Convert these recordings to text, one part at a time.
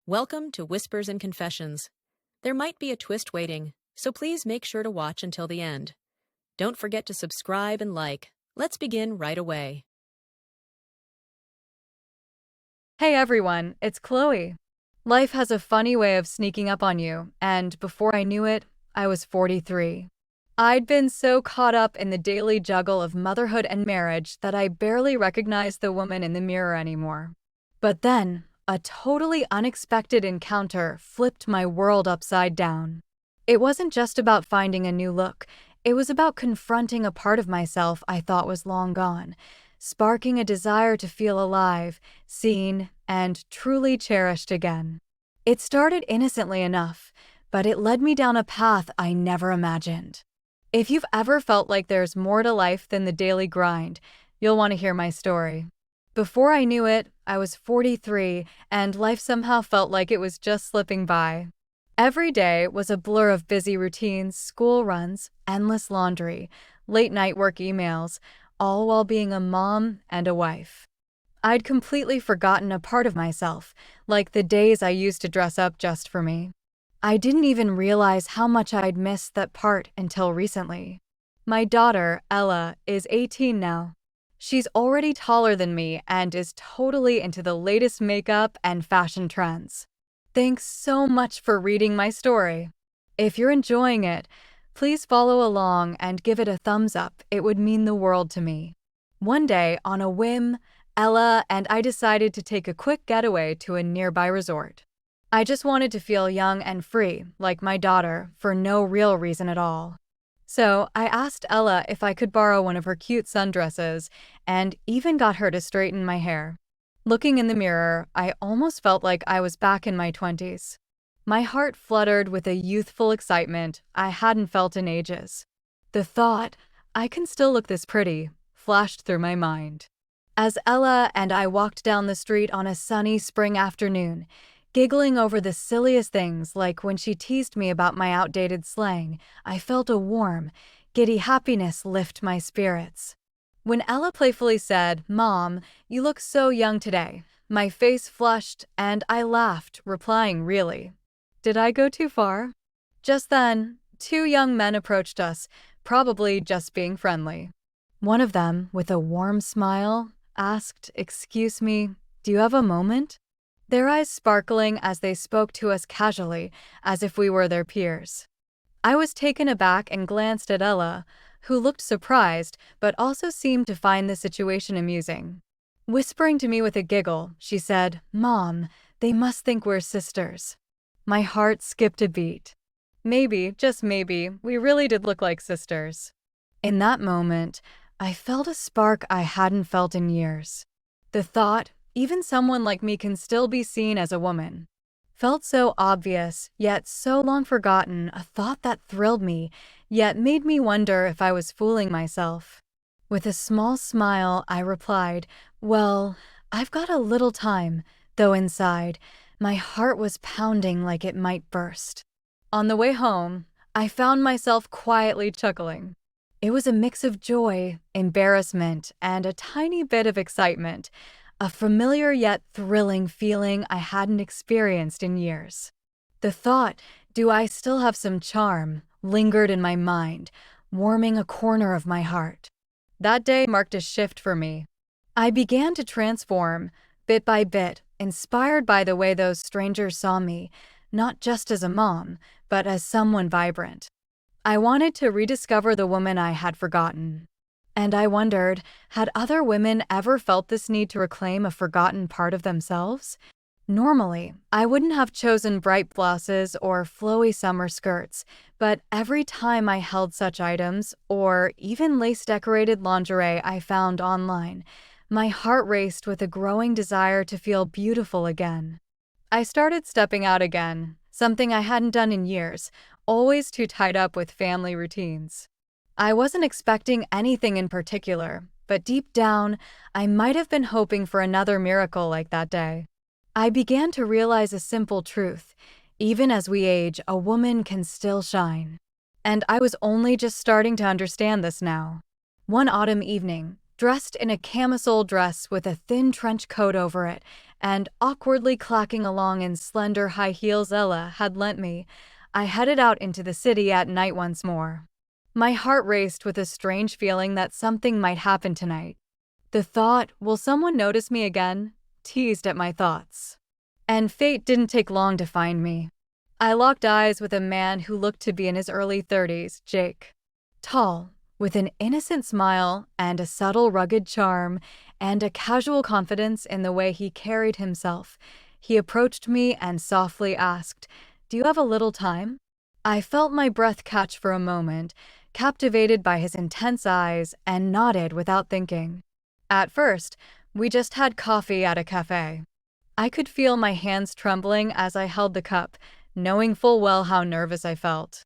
Welcome to Whispers and Confessions. There might be a twist waiting, so please make sure to watch until the end. Don't forget to subscribe and like. Let's begin right away. Hey everyone, it's Chloe. Life has a funny way of sneaking up on you, and before I knew it, I was 43. I'd been so caught up in the daily juggle of motherhood and marriage that I barely recognized the woman in the mirror anymore. But then, a totally unexpected encounter flipped my world upside down. It wasn't just about finding a new look, it was about confronting a part of myself I thought was long gone, sparking a desire to feel alive, seen, and truly cherished again. It started innocently enough, but it led me down a path I never imagined. If you've ever felt like there's more to life than the daily grind, you'll want to hear my story. Before I knew it, I was 43, and life somehow felt like it was just slipping by. Every day was a blur of busy routines, school runs, endless laundry, late-night work emails, all while being a mom and a wife. I'd completely forgotten a part of myself, like the days I used to dress up just for me. I didn't even realize how much I'd missed that part until recently. My daughter, Ella, is 18 now. She's already taller than me and is totally into the latest makeup and fashion trends. Thanks so much for reading my story. If you're enjoying it, please follow along and give it a thumbs up. It would mean the world to me. One day, on a whim, Ella and I decided to take a quick getaway to a nearby resort. I just wanted to feel young and free, like my daughter, for no real reason at all. So I asked Ella if I could borrow one of her cute sundresses and even got her to straighten my hair. Looking in the mirror, I almost felt like I was back in my 20s. My heart fluttered with a youthful excitement I hadn't felt in ages. The thought, I can still look this pretty, flashed through my mind. As Ella and I walked down the street on a sunny spring afternoon, giggling over the silliest things like when she teased me about my outdated slang, I felt a warm, giddy happiness lift my spirits. When Ella playfully said, "Mom, you look so young today," my face flushed and I laughed, replying, "Really? Did I go too far?" Just then, two young men approached us, probably just being friendly. One of them, with a warm smile, asked, "Excuse me, do you have a moment?" Their eyes sparkling as they spoke to us casually, as if we were their peers. I was taken aback and glanced at Ella, who looked surprised but also seemed to find the situation amusing. Whispering to me with a giggle, she said, "Mom, they must think we're sisters." My heart skipped a beat. Maybe, just maybe, we really did look like sisters. In that moment, I felt a spark I hadn't felt in years. The thought, even someone like me can still be seen as a woman, felt so obvious, yet so long forgotten, a thought that thrilled me, yet made me wonder if I was fooling myself. With a small smile, I replied, "Well, I've got a little time," though inside, my heart was pounding like it might burst. On the way home, I found myself quietly chuckling. It was a mix of joy, embarrassment, and a tiny bit of excitement, a familiar yet thrilling feeling I hadn't experienced in years. The thought, "Do I still have some charm?" lingered in my mind, warming a corner of my heart. That day marked a shift for me. I began to transform, bit by bit, inspired by the way those strangers saw me, not just as a mom, but as someone vibrant. I wanted to rediscover the woman I had forgotten. And I wondered, had other women ever felt this need to reclaim a forgotten part of themselves? Normally, I wouldn't have chosen bright blouses or flowy summer skirts, but every time I held such items, or even lace-decorated lingerie I found online, my heart raced with a growing desire to feel beautiful again. I started stepping out again, something I hadn't done in years, always too tied up with family routines. I wasn't expecting anything in particular, but deep down, I might have been hoping for another miracle like that day. I began to realize a simple truth. Even as we age, a woman can still shine. And I was only just starting to understand this now. One autumn evening, dressed in a camisole dress with a thin trench coat over it and awkwardly clacking along in slender high heels Ella had lent me, I headed out into the city at night once more. My heart raced with a strange feeling that something might happen tonight. The thought, will someone notice me again, teased at my thoughts. And fate didn't take long to find me. I locked eyes with a man who looked to be in his early 30s, Jake. Tall, with an innocent smile and a subtle rugged charm and a casual confidence in the way he carried himself, he approached me and softly asked, "Do you have a little time?" I felt my breath catch for a moment, captivated by his intense eyes, and nodded without thinking. At first, we just had coffee at a cafe. I could feel my hands trembling as I held the cup, knowing full well how nervous I felt.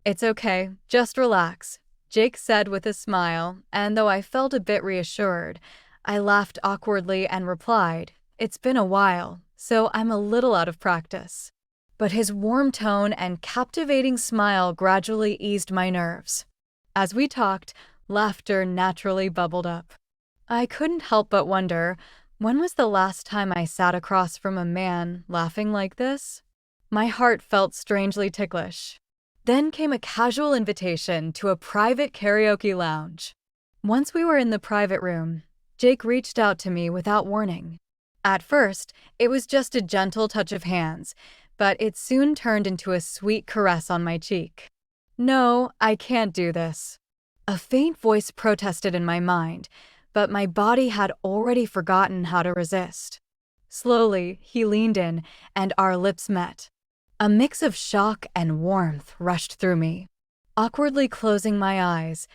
"It's okay, just relax," Jake said with a smile, and though I felt a bit reassured, I laughed awkwardly and replied, "It's been a while, so I'm a little out of practice." But his warm tone and captivating smile gradually eased my nerves. As we talked, laughter naturally bubbled up. I couldn't help but wonder, when was the last time I sat across from a man laughing like this? My heart felt strangely ticklish. Then came a casual invitation to a private karaoke lounge. Once we were in the private room, Jake reached out to me without warning. At first, it was just a gentle touch of hands, but it soon turned into a sweet caress on my cheek. "No, I can't do this." A faint voice protested in my mind, but my body had already forgotten how to resist. Slowly, he leaned in, and our lips met. A mix of shock and warmth rushed through me. Awkwardly closing my eyes,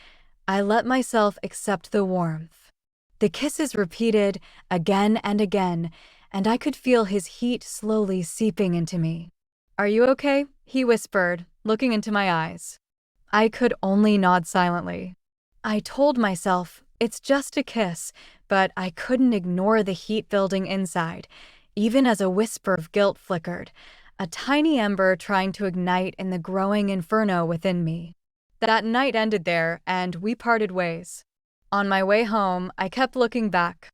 I let myself accept the warmth. The kisses repeated again and again, and I could feel his heat slowly seeping into me. "Are you okay?" he whispered, looking into my eyes. I could only nod silently. I told myself, it's just a kiss, but I couldn't ignore the heat building inside, even as a whisper of guilt flickered, a tiny ember trying to ignite in the growing inferno within me. That night ended there, and we parted ways. On my way home, I kept looking back.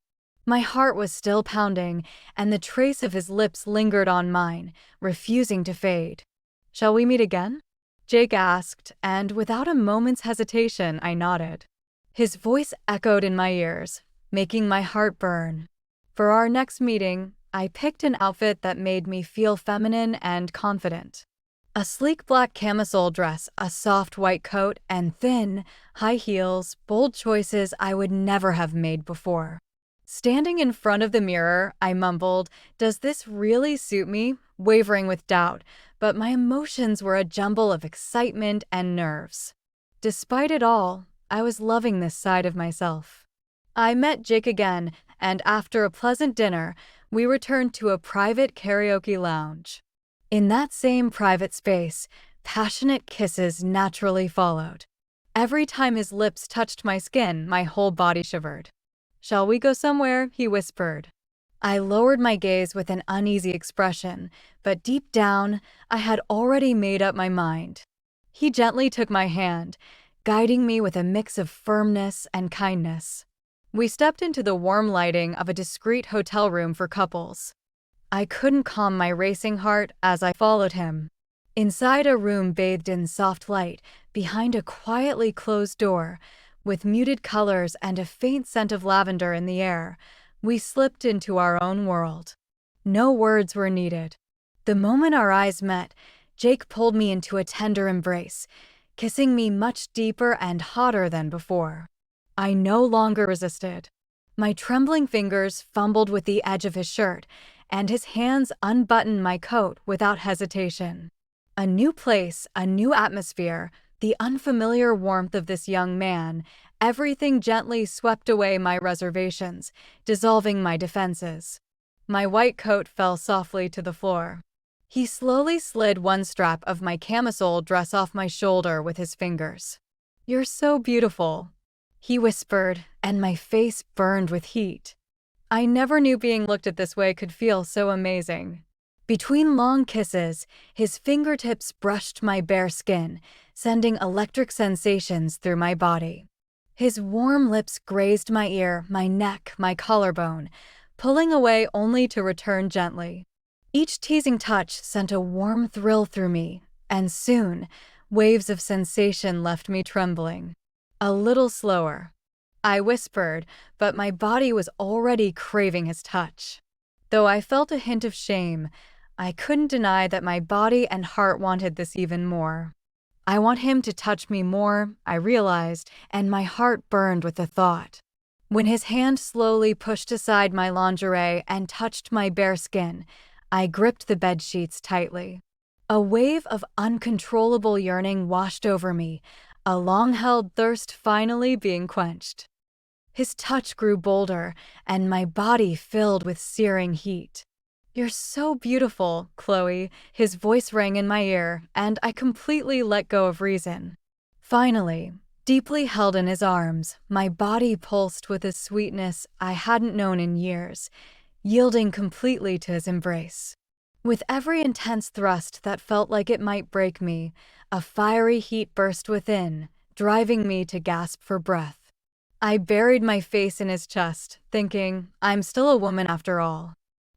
My heart was still pounding, and the trace of his lips lingered on mine, refusing to fade. "Shall we meet again?" Jake asked, and without a moment's hesitation, I nodded. His voice echoed in my ears, making my heart burn. For our next meeting, I picked an outfit that made me feel feminine and confident. A sleek black camisole dress, a soft white coat, and thin, high heels, bold choices I would never have made before. Standing in front of the mirror, I mumbled, "Does this really suit me?" wavering with doubt, but my emotions were a jumble of excitement and nerves. Despite it all, I was loving this side of myself. I met Jake again, and after a pleasant dinner, we returned to a private karaoke lounge. In that same private space, passionate kisses naturally followed. Every time his lips touched my skin, my whole body shivered. "Shall we go somewhere?" he whispered. I lowered my gaze with an uneasy expression, but deep down, I had already made up my mind. He gently took my hand, guiding me with a mix of firmness and kindness. We stepped into the warm lighting of a discreet hotel room for couples. I couldn't calm my racing heart as I followed him. Inside a room bathed in soft light, behind a quietly closed door, with muted colors and a faint scent of lavender in the air, we slipped into our own world. No words were needed. The moment our eyes met, Jake pulled me into a tender embrace, kissing me much deeper and hotter than before. I no longer resisted. My trembling fingers fumbled with the edge of his shirt, and his hands unbuttoned my coat without hesitation. A new place, a new atmosphere, the unfamiliar warmth of this young man, everything gently swept away my reservations, dissolving my defenses. My white coat fell softly to the floor. He slowly slid one strap of my camisole dress off my shoulder with his fingers. "You're so beautiful," he whispered, and my face burned with heat. I never knew being looked at this way could feel so amazing. Between long kisses, his fingertips brushed my bare skin, sending electric sensations through my body. His warm lips grazed my ear, my neck, my collarbone, pulling away only to return gently. Each teasing touch sent a warm thrill through me, and soon, waves of sensation left me trembling. A little slower. I whispered, but my body was already craving his touch. Though I felt a hint of shame, I couldn't deny that my body and heart wanted this even more. I want him to touch me more, I realized, and my heart burned with the thought. When his hand slowly pushed aside my lingerie and touched my bare skin, I gripped the bedsheets tightly. A wave of uncontrollable yearning washed over me, a long-held thirst finally being quenched. His touch grew bolder, and my body filled with searing heat. "You're so beautiful, Chloe," his voice rang in my ear, and I completely let go of reason. Finally, deeply held in his arms, my body pulsed with a sweetness I hadn't known in years, yielding completely to his embrace. With every intense thrust that felt like it might break me, a fiery heat burst within, driving me to gasp for breath. I buried my face in his chest, thinking, I'm still a woman after all.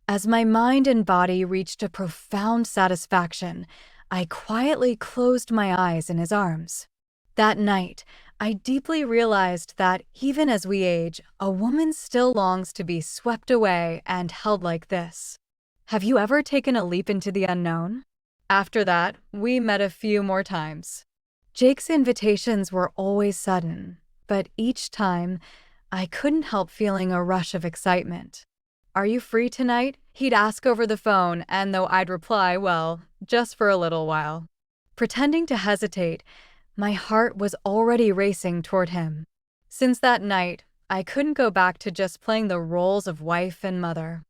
As my mind and body reached a profound satisfaction, I quietly closed my eyes in his arms. That night, I deeply realized that even as we age, a woman still longs to be swept away and held like this. Have you ever taken a leap into the unknown? After that, we met a few more times. Jake's invitations were always sudden, but each time, I couldn't help feeling a rush of excitement. "Are you free tonight?" He'd ask over the phone, and though I'd reply, well, just for a little while. Pretending to hesitate, my heart was already racing toward him. Since that night, I couldn't go back to just playing the roles of wife and mother.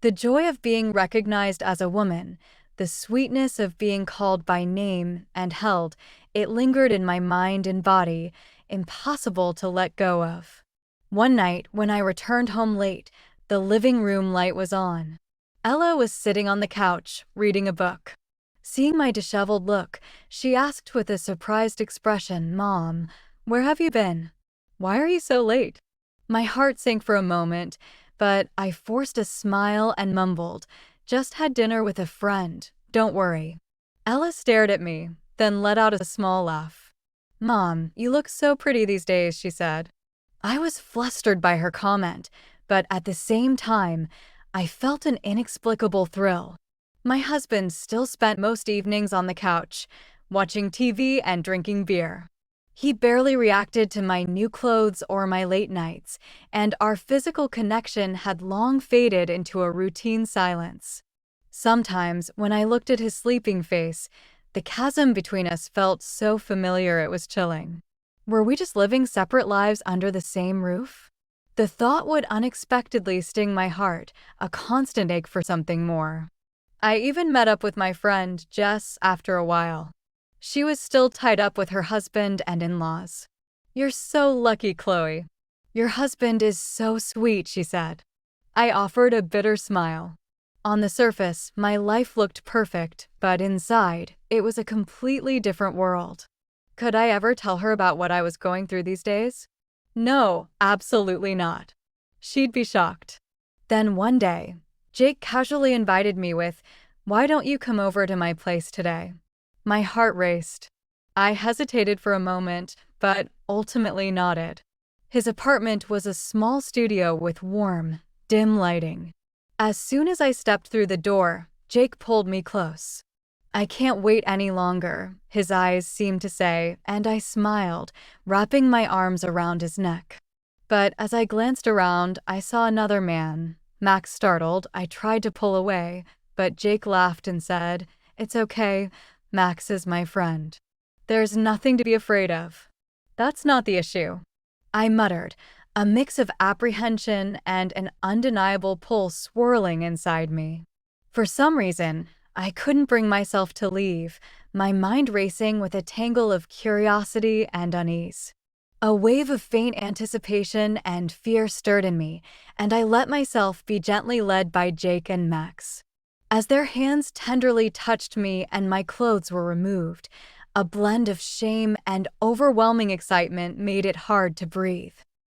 The joy of being recognized as a woman, the sweetness of being called by name and held, it lingered in my mind and body, impossible to let go of. One night, when I returned home late, the living room light was on. Ella was sitting on the couch, reading a book. Seeing my disheveled look, she asked with a surprised expression, "Mom, where have you been? Why are you so late?" My heart sank for a moment, but I forced a smile and mumbled, "Just had dinner with a friend, don't worry." Ella stared at me, then let out a small laugh. "Mom, you look so pretty these days," she said. I was flustered by her comment, but at the same time, I felt an inexplicable thrill. My husband still spent most evenings on the couch, watching TV and drinking beer. He barely reacted to my new clothes or my late nights, and our physical connection had long faded into a routine silence. Sometimes, when I looked at his sleeping face, the chasm between us felt so familiar it was chilling. Were we just living separate lives under the same roof? The thought would unexpectedly sting my heart, a constant ache for something more. I even met up with my friend, Jess, after a while. She was still tied up with her husband and in-laws. "You're so lucky, Chloe. Your husband is so sweet," she said. I offered a bitter smile. On the surface, my life looked perfect, but inside, it was a completely different world. Could I ever tell her about what I was going through these days? No, absolutely not. She'd be shocked. Then one day, Jake casually invited me with, "Why don't you come over to my place today?" My heart raced. I hesitated for a moment, but ultimately nodded. His apartment was a small studio with warm, dim lighting. As soon as I stepped through the door, Jake pulled me close. "I can't wait any longer," his eyes seemed to say, and I smiled, wrapping my arms around his neck. But as I glanced around, I saw another man. Max startled, I tried to pull away, but Jake laughed and said, "It's okay, Max is my friend. There's nothing to be afraid of." "That's not the issue," I muttered, a mix of apprehension and an undeniable pull swirling inside me. For some reason, I couldn't bring myself to leave, my mind racing with a tangle of curiosity and unease. A wave of faint anticipation and fear stirred in me, and I let myself be gently led by Jake and Max. As their hands tenderly touched me and my clothes were removed, a blend of shame and overwhelming excitement made it hard to breathe.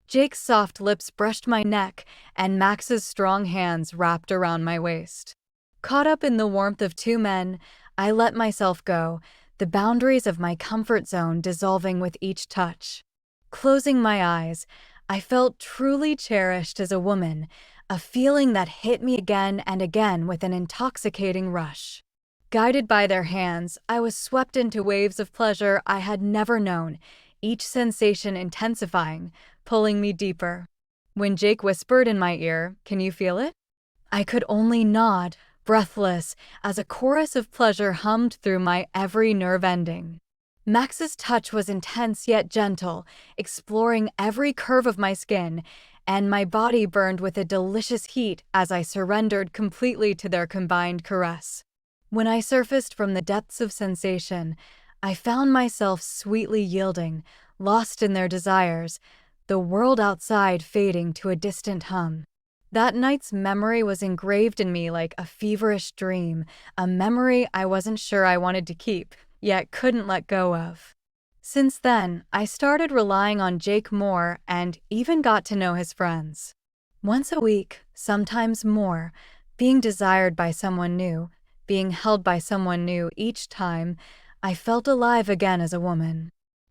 Jake's soft lips brushed my neck, and Max's strong hands wrapped around my waist. Caught up in the warmth of two men, I let myself go, the boundaries of my comfort zone dissolving with each touch. Closing my eyes, I felt truly cherished as a woman, a feeling that hit me again and again with an intoxicating rush. Guided by their hands, I was swept into waves of pleasure I had never known, each sensation intensifying, pulling me deeper. When Jake whispered in my ear, "Can you feel it?" I could only nod, breathless, as a chorus of pleasure hummed through my every nerve ending. Max's touch was intense yet gentle, exploring every curve of my skin, and my body burned with a delicious heat as I surrendered completely to their combined caress. When I surfaced from the depths of sensation, I found myself sweetly yielding, lost in their desires, the world outside fading to a distant hum. That night's memory was engraved in me like a feverish dream, a memory I wasn't sure I wanted to keep, yet couldn't let go of. Since then, I started relying on Jake more and even got to know his friends. Once a week, sometimes more, being desired by someone new, being held by someone new each time, I felt alive again as a woman.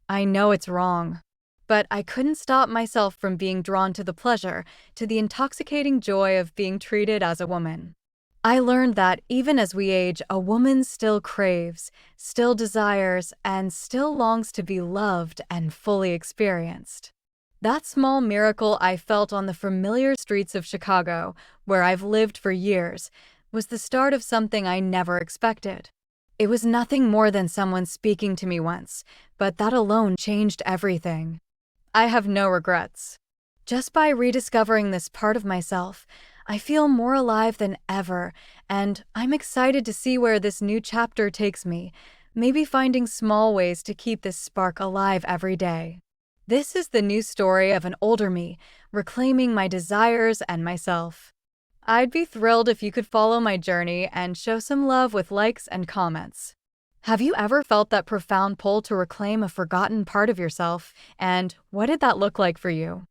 I know it's wrong, but I couldn't stop myself from being drawn to the pleasure, to the intoxicating joy of being treated as a woman. I learned that even as we age, a woman still craves, still desires, and still longs to be loved and fully experienced. That small miracle I felt on the familiar streets of Chicago, where I've lived for years, was the start of something I never expected. It was nothing more than someone speaking to me once, but that alone changed everything. I have no regrets. Just by rediscovering this part of myself, I feel more alive than ever, and I'm excited to see where this new chapter takes me, maybe finding small ways to keep this spark alive every day. This is the new story of an older me, reclaiming my desires and myself. I'd be thrilled if you could follow my journey and show some love with likes and comments. Have you ever felt that profound pull to reclaim a forgotten part of yourself, and what did that look like for you?